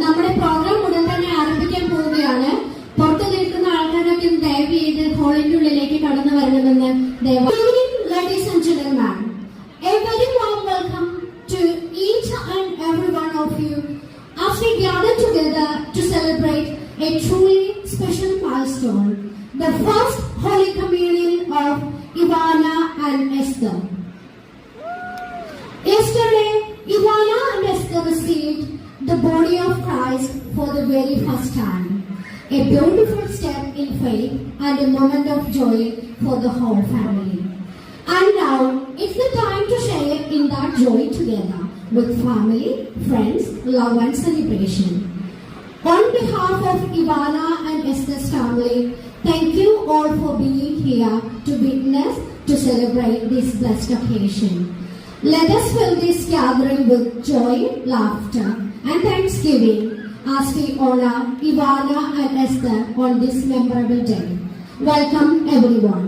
നമ്മുടെ പ്രോഗ്രാം ഉടൻ തന്നെ ആരംഭിക്കാൻ പോവുകയാണ്. പുറത്തു നിൽക്കുന്ന ആൾക്കാരൊക്കെ ദയവ് ചെയ്ത് ഹോളിന്റെ ഉള്ളിലേക്ക് കടന്നു വരണമെന്ന് ദയവായി. Ladies and gentlemen, a very warm welcome to each and every one of you as we gather together to celebrate a truly special milestone, the first Holy Communion of Ivana and Esther. Yesterday, Ivana and Esther received the body of Christ for the very first time. A beautiful step in faith and a moment of joy for the whole family. And now, it's the time to share in that joy together with family, friends, love and celebration. On behalf of Ivana and Esther's family, thank you all for being here to witness, to celebrate this blessed occasion. Let us fill this gathering with joy, laughter and thanksgiving as we honor Ivana and Esther on this memorable day. Welcome everyone.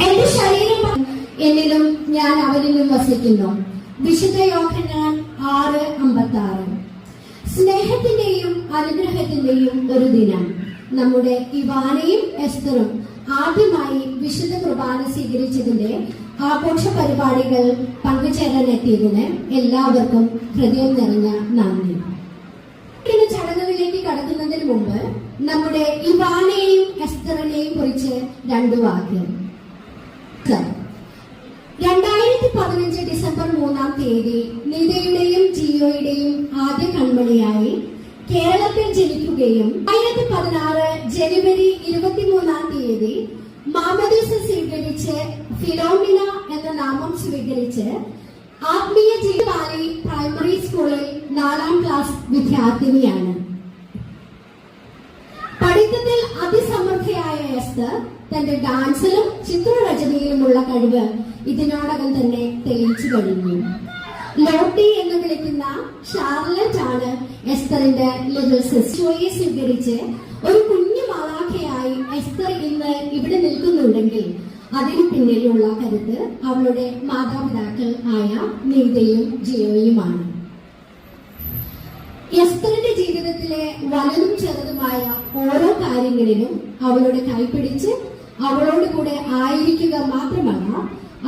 എന്റെ ശരീരം എന്നിലും ഞാൻ അവരിലും വസിക്കുന്നു. വിശുദ്ധ യോഹന്നാൻ 6:56. സ്നേഹത്തിന്റെയും അനുഗ്രഹത്തിന്റെയും ഒരു ദിനം. നമ്മുടെ ഇവാനയും എസ്തറും ആദ്യമായി വിശുദ്ധ കുർബാന സ്വീകരിച്ചതിന്റെ ആഘോഷ പരിപാടികൾ പങ്കുചേരാനെത്തിയതിന് എല്ലാവർക്കും ഹൃദയം നിറഞ്ഞ നന്ദി. ചടങ്ങുകളിലേക്ക് കടക്കുന്നതിന് മുമ്പ് നമ്മുടെ ഇവാനയെയും എസ്തറിനെയും കുറിച്ച് രണ്ടു വാക്ക്. 2015 ഡിസംബർ 3 നിതയുടെയും ജിയോയുടെയും ആദ്യ കൺമണിയായി കേരളത്തിൽ ജനിക്കുകയും 2016 ജനുവരി 23 മാമോദീസ സ്വീകരിച്ച് ഫിലോമിന എന്ന നാമം സ്വീകരിച്ച് ആത്മീയ ജീവിതകാലി പ്രൈമറി സ്കൂളിൽ 4ാം ക്ലാസ് വിദ്യാർത്ഥിനിയാണ്. പഠിത്തത്തിൽ അതിസമർത്ഥയായ എസ്തർ തന്റെ ഡാൻസിലും ചിത്രരചനയിലുമുള്ള കഴിവ് ഇതിനോടകം തന്നെ തെളിയിച്ചു കഴിഞ്ഞു. ലോട്ടി എന്ന് വിളിക്കുന്ന ഷാർലറ്റ് ആണ് എസ്തറിന്റെ ലിറ്റിൽ സിസ്റ്ററെ സ്വീകരിച്ച് ഒരു കുഞ്ഞു മാലാഖയായി എസ്തർ ഇന്ന് ഇവിടെ നിൽക്കുന്നുണ്ടെങ്കിൽ അതിന് പിന്നിലുള്ള കരുത്ത് അവളുടെ മാതാപിതാക്കൾ ആയ നീതയും ജിയോയുമാണ്. എസ്തറിന്റെ ജീവിതത്തിലെ വലുതും ചെറുതുമായ ഓരോ കാര്യങ്ങളിലും അവളുടെ കൈപിടിച്ച് അവളോട് കൂടെ ആയിരിക്കുക മാത്രമല്ല,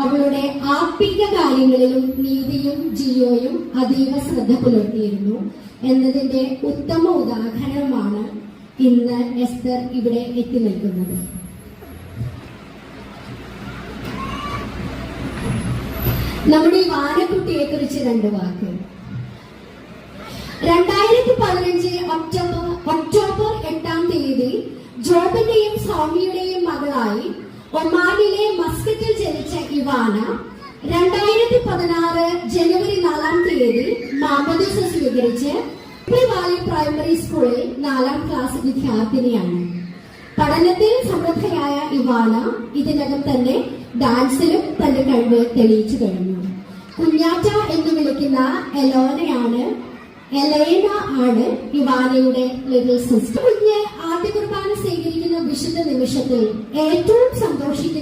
അവളുടെ ആത്മീക കാര്യങ്ങളിലും നീതിയും ജിയോയും അതീവ ശ്രദ്ധ പുലർത്തിയിരുന്നു എന്നതിന്റെ ഉത്തമ ഉദാഹരണമാണ് ഇന്ന് എസ്തർ ഇവിടെ എത്തി നിൽക്കുന്നത്. നമ്മുടെ ഈ വാനക്കുട്ടിയെ കുറിച്ച് രണ്ടു വാക്ക്. 2015 ഒക്ടോബർ 8 ജോബിന്റെയും സൗമ്യയുടെയും മകളായി ഒമാനിലെ മസ്കറ്റിൽ ജനിച്ച ഇവാന 2016 ജനുവരി 4 മാമോദീസ സ്വീകരിച്ച് വാലി പ്രൈമറി സ്കൂളിൽ 4ാം ക്ലാസ് വിദ്യാർത്ഥിനിയാണ്. പഠനത്തിൽ സമൃദ്ധയായ ഇവാന ഇതിനകം തന്നെ ഡാൻസിലും തന്റെ കഴിവ് തെളിയിച്ചു കഴിഞ്ഞു. കുഞ്ഞാറ്റ എന്ന് വിളിക്കുന്ന എലേന ആണ് ഇവാനയുടെ ലിറ്റിൽ സിസ്റ്റർ. കുഞ്ഞ് ആദ്യ കുർബാന സ്വീകരിക്കുന്ന വിശുദ്ധ നിമിഷത്തിൽ ഏറ്റവും സന്തോഷിക്കുന്ന